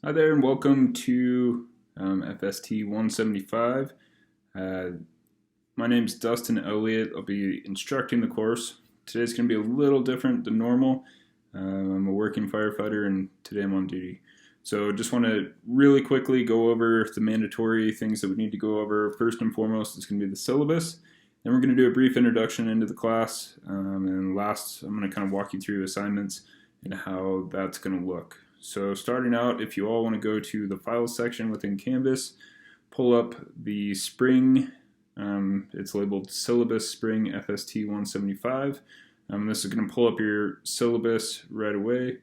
Hi there and welcome to FST 175. Uh, my name is Dustin Elliott. I'll be instructing the course. Today's going to be a little different than normal. I'm a working firefighter and today I'm on duty. So just want to really quickly go over the mandatory things that we need to go over. First and foremost is going to be the syllabus. Then we're going to do a brief introduction into the class. And last, I'm going to kind of walk you through assignments and how that's going to look. So starting out, if you all want to go to the files section within Canvas, pull up the Spring, it's labeled Syllabus Spring FST 175. This is going to pull up your syllabus right away.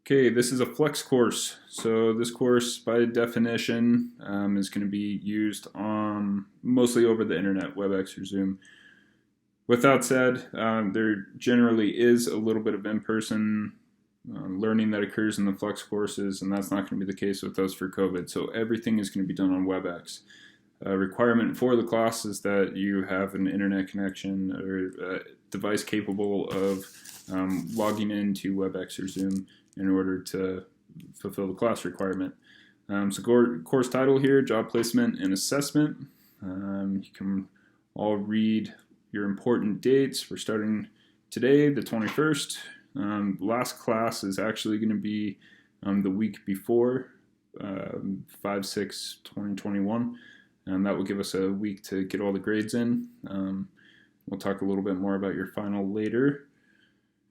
Okay, this is a flex course. So this course, by definition, is going to be used mostly over the internet, WebEx or Zoom. With that said, there generally is a little bit of in-person learning that occurs in the flex courses, and that's not going to be the case with us for COVID. So everything is going to be done on WebEx. A requirement for the class is that you have an internet connection or a device capable of logging into WebEx or Zoom in order to fulfill the class requirement. So course title here, Job Placement and Assessment. You can all read your important dates. We're starting today, the 21st. Last class is actually going to be the week before, 5/6/2021, and that will give us a week to get all the grades in. We'll talk a little bit more about your final later.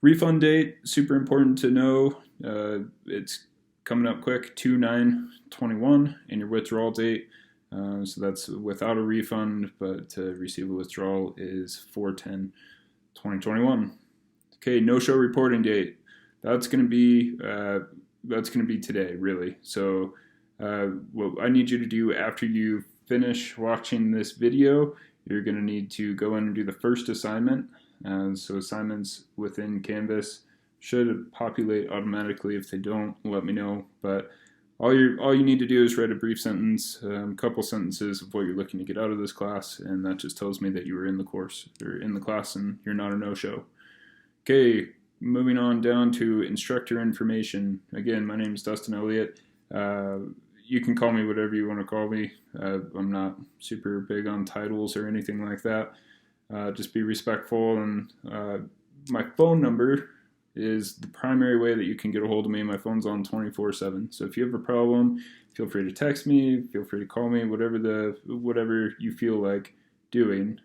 Refund date, super important to know. It's coming up quick, 2/9/21, and your withdrawal date. So that's without a refund, but to receive a withdrawal is 4/10/2021. Okay, no-show reporting date. That's going to be today, really. So what I need you to do after you finish watching this video, you're going to need to go in and do the first assignment. So assignments within Canvas should populate automatically. If they don't, let me know. But all you need to do is write a brief sentence, a couple sentences of what you're looking to get out of this class, and that just tells me that you were in the course or in the class and you're not a no-show. Okay, moving on down to instructor information. Again, my name is Dustin Elliott. You can call me whatever you want to call me. I'm not super big on titles or anything like that. Just be respectful. And my phone number is the primary way that you can get a hold of me. My phone's on 24/7. So if you have a problem, feel free to text me. Feel free to call me. Whatever you feel like doing.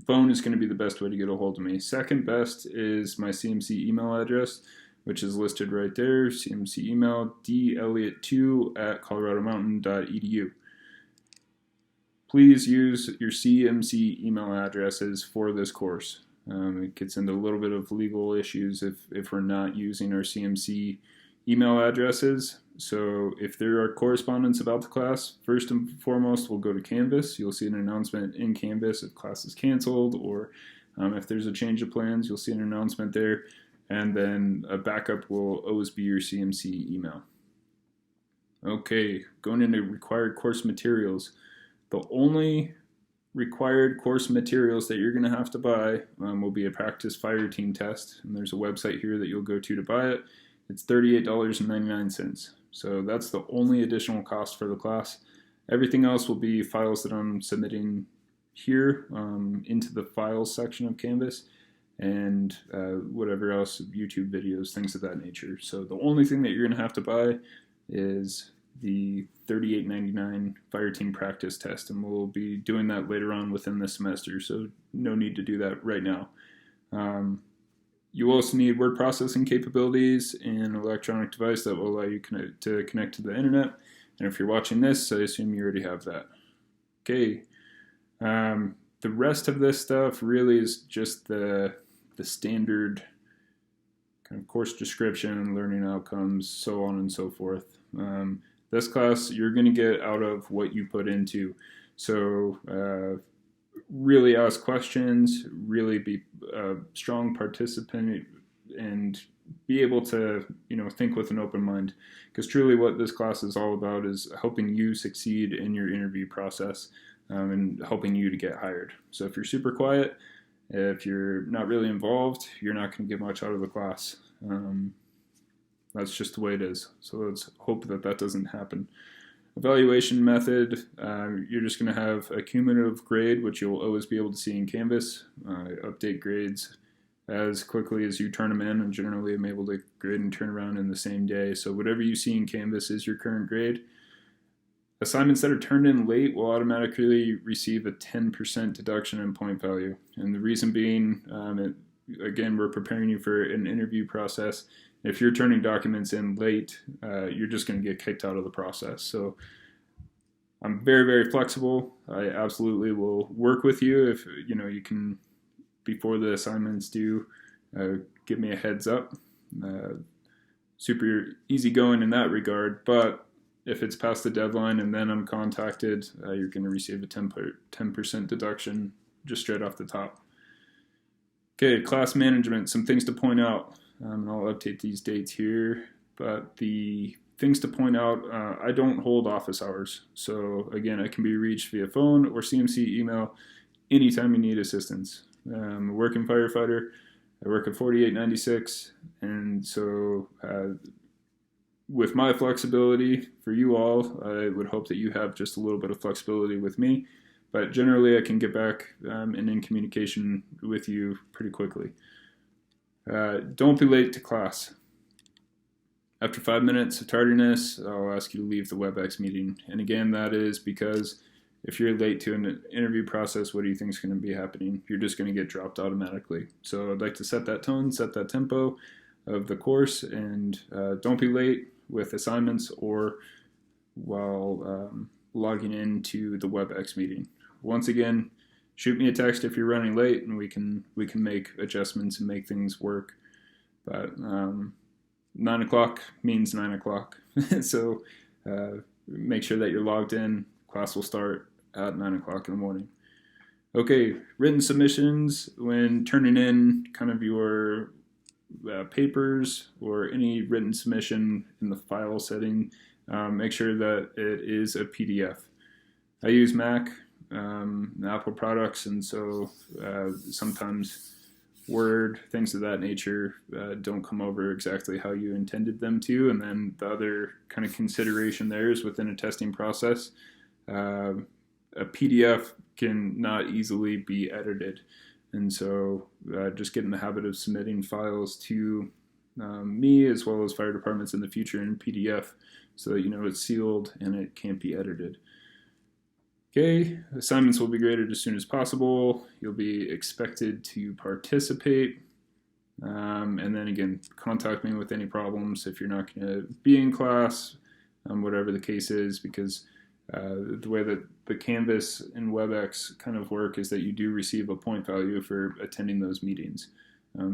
Phone is going to be the best way to get a hold of me. Second best is my CMC email address, which is listed right there. CMC email, delliott2@coloradomountain.edu. Please use your CMC email addresses for this course. It gets into a little bit of legal issues if we're not using our CMC email addresses. So if there are correspondence about the class, first and foremost, we'll go to Canvas. You'll see an announcement in Canvas if class is canceled, or if there's a change of plans, you'll see an announcement there. And then a backup will always be your CMC email. Okay, going into required course materials. The only required course materials that you're going to have to buy will be a practice fire team test. And there's a website here that you'll go to buy it. It's $38.99. So that's the only additional cost for the class. Everything else will be files that I'm submitting here into the files section of Canvas, and whatever else, YouTube videos, things of that nature. So the only thing that you're going to have to buy is the $38.99 fire team practice test, and we'll be doing that later on within the semester, so no need to do that right now. You also need word processing capabilities and an electronic device that will allow you to connect to the internet. And if you're watching this, I assume you already have that. Okay. The rest of this stuff really is just the standard kind of course description, learning outcomes, so on and so forth. This class, you're going to get out of what you put into. So really ask questions, really be a strong participant, and be able to think with an open mind, because truly what this class is all about is helping you succeed in your interview process and helping you to get hired. So if you're super quiet, if you're not really involved, you're not going to get much out of the class. that's just the way it is. So let's hope that that doesn't happen. Evaluation method, you're just going to have a cumulative grade, which you'll always be able to see in Canvas. Update grades as quickly as you turn them in, and generally I'm able to grade and turn around in the same day. So whatever you see in Canvas is your current grade. Assignments that are turned in late will automatically receive a 10% deduction in point value. And the reason being, again, we're preparing you for an interview process. If you're turning documents in late, you're just going to get kicked out of the process. So I'm very, very flexible. I absolutely will work with you. If you can, before the assignments due, give me a heads up. Super easygoing in that regard. But if it's past the deadline and then I'm contacted, you're going to receive a 10% deduction just straight off the top. Okay, class management, some things to point out. And I'll update these dates here, but the things to point out, I don't hold office hours. So again, I can be reached via phone or CMC email anytime you need assistance. I'm a working firefighter. I work at 4896, and so with my flexibility for you all, I would hope that you have just a little bit of flexibility with me, but generally I can get back and in communication with you pretty quickly. Don't be late to class. After 5 minutes of tardiness, I'll ask you to leave the WebEx meeting. And again, that is because if you're late to an interview process, what do you think is going to be happening? You're just going to get dropped automatically. So I'd like to set that tone, set that tempo of the course, and don't be late with assignments or while logging into the WebEx meeting. Once again, shoot me a text if you're running late, and we can make adjustments and make things work. But 9 o'clock means 9 o'clock, so make sure that you're logged in. Class will start at 9 o'clock in the morning. Okay, written submissions when turning in kind of your papers or any written submission in the file setting, make sure that it is a PDF. I use Mac. Apple products, and so sometimes Word, things of that nature don't come over exactly how you intended them to, and then the other kind of consideration there is within a testing process, a PDF can not easily be edited, and so just get in the habit of submitting files to me as well as fire departments in the future in PDF so that it's sealed and it can't be edited. Okay, assignments will be graded as soon as possible. You'll be expected to participate. And then again, contact me with any problems if you're not going to be in class, whatever the case is, because the way that the Canvas and WebEx kind of work is that you do receive a point value for attending those meetings.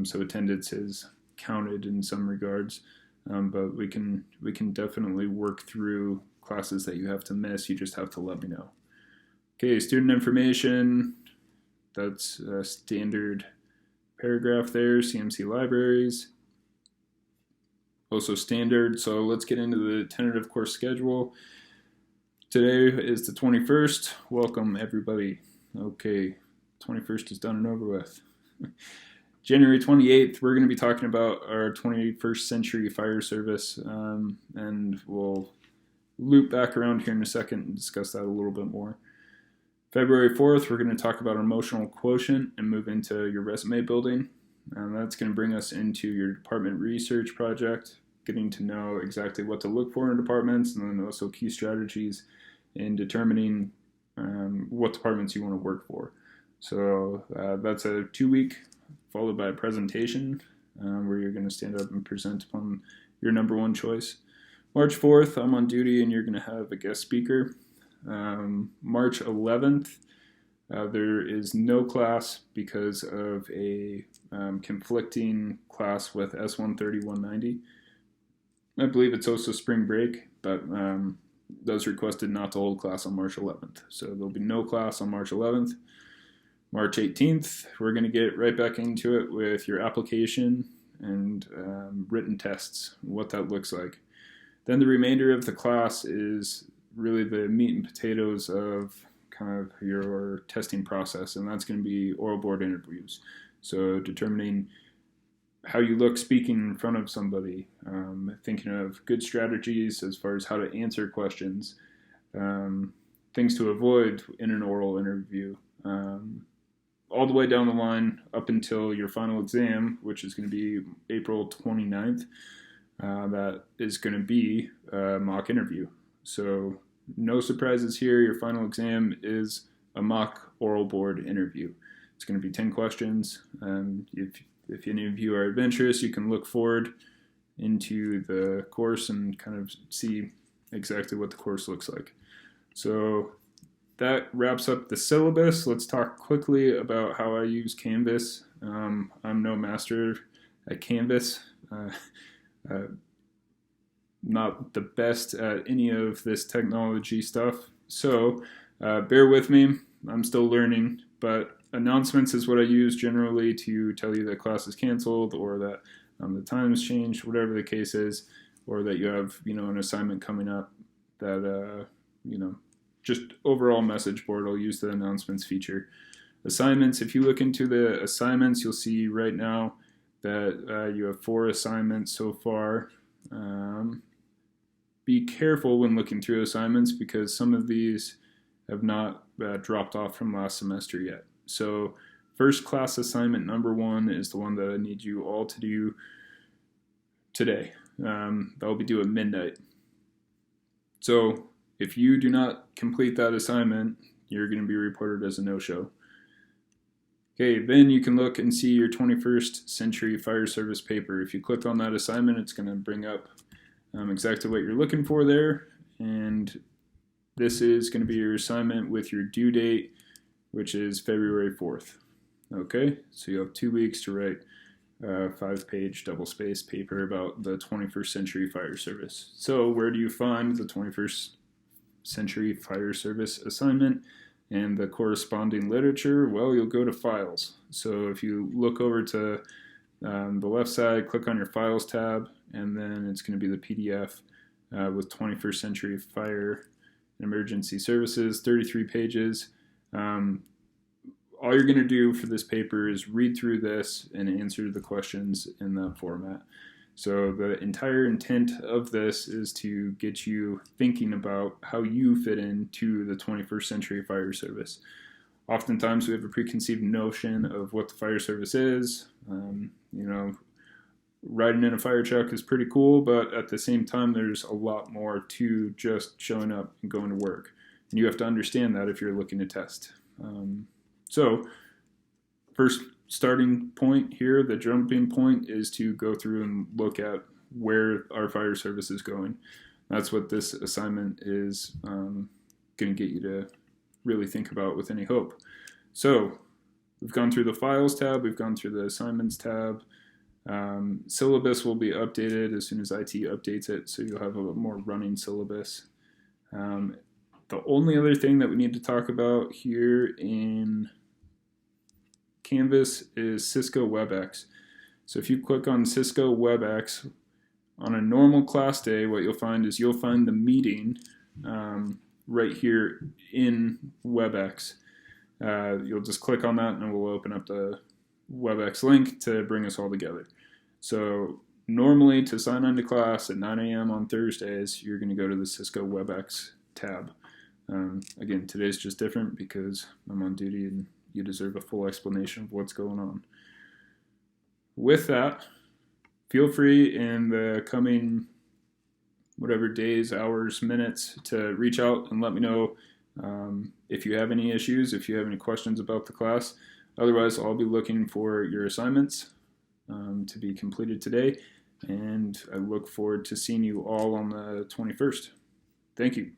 So attendance is counted in some regards, but we can definitely work through classes that you have to miss. You just have to let me know. Okay, student information, that's a standard paragraph there, CMC libraries. Also standard, so let's get into the tentative course schedule. Today is the 21st. Welcome, everybody. Okay, 21st is done and over with. January 28th, we're going to be talking about our 21st century fire service, and we'll loop back around here in a second and discuss that a little bit more. February 4th, we're going to talk about emotional quotient and move into your resume building. And that's going to bring us into your department research project, getting to know exactly what to look for in departments, and then also key strategies in determining what departments you want to work for. So that's a 2-week followed by a presentation where you're going to stand up and present upon your number one choice. March 4th, I'm on duty and you're going to have a guest speaker. March 11th, there is no class because of a conflicting class with S130-190. I believe it's also spring break, but those requested not to hold class on March 11th. So there'll be no class on March 11th. March 18th, we're going to get right back into it with your application and written tests, what that looks like. Then the remainder of the class is really the meat and potatoes of kind of your testing process, and that's going to be oral board interviews. So determining how you look speaking in front of somebody, thinking of good strategies as far as how to answer questions, things to avoid in an oral interview, all the way down the line up until your final exam, which is going to be April 29th. That is going to be a mock interview. So no surprises here. Your final exam is a mock oral board interview. It's going to be 10 questions. If any of you are adventurous, you can look forward into the course and kind of see exactly what the course looks like. So that wraps up the syllabus. Let's talk quickly about how I use Canvas. I'm no master at Canvas. Not the best at any of this technology stuff. So bear with me. I'm still learning, but announcements is what I use generally to tell you that class is canceled, or that the time's changed, whatever the case is, or that you have, an assignment coming up that, just overall message board. I'll use the announcements feature. Assignments, if you look into the assignments, you'll see right now that you have 4 assignments so far. Be careful when looking through assignments because some of these have not dropped off from last semester yet. So first class assignment number 1 is the one that I need you all to do today. That will be due at midnight. So if you do not complete that assignment, you're going to be reported as a no-show. Okay, then you can look and see your 21st Century Fire Service paper. If you click on that assignment, it's going to bring up exactly what you're looking for there. And this is going to be your assignment with your due date, which is February 4th. Okay, so you have 2 weeks to write a 5-page double-spaced paper about the 21st Century Fire Service. So where do you find the 21st Century Fire Service assignment and the corresponding literature? Well, you'll go to Files. So if you look over to the left side, click on your Files tab, and then it's going to be the PDF with 21st Century Fire and Emergency Services, 33 pages. All you're going to do for this paper is read through this and answer the questions in that format. So the entire intent of this is to get you thinking about how you fit into the 21st Century Fire Service. Oftentimes we have a preconceived notion of what the fire service is. Riding in a fire truck is pretty cool, but at the same time there's a lot more to just showing up and going to work. And you have to understand that if you're looking to test. So first starting point here, the jumping point, is to go through and look at where our fire service is going. That's what this assignment is going to get you to really think about with any hope. So we've gone through the Files tab, we've gone through the Assignments tab. Syllabus will be updated as soon as IT updates it, so you'll have a more running syllabus. The only other thing that we need to talk about here in Canvas is Cisco WebEx. So if you click on Cisco WebEx, on a normal class day, what you'll find is you'll find the meeting right here in WebEx. You'll just click on that and it will open up the WebEx link to bring us all together. So normally to sign on to class at 9 a.m. on Thursdays, you're going to go to the Cisco WebEx tab. Again, today's just different because I'm on duty and you deserve a full explanation of what's going on. With that, feel free in the coming whatever days, hours, minutes to reach out and let me know if you have any issues, if you have any questions about the class. Otherwise, I'll be looking for your assignments to be completed today, and I look forward to seeing you all on the 21st. Thank you.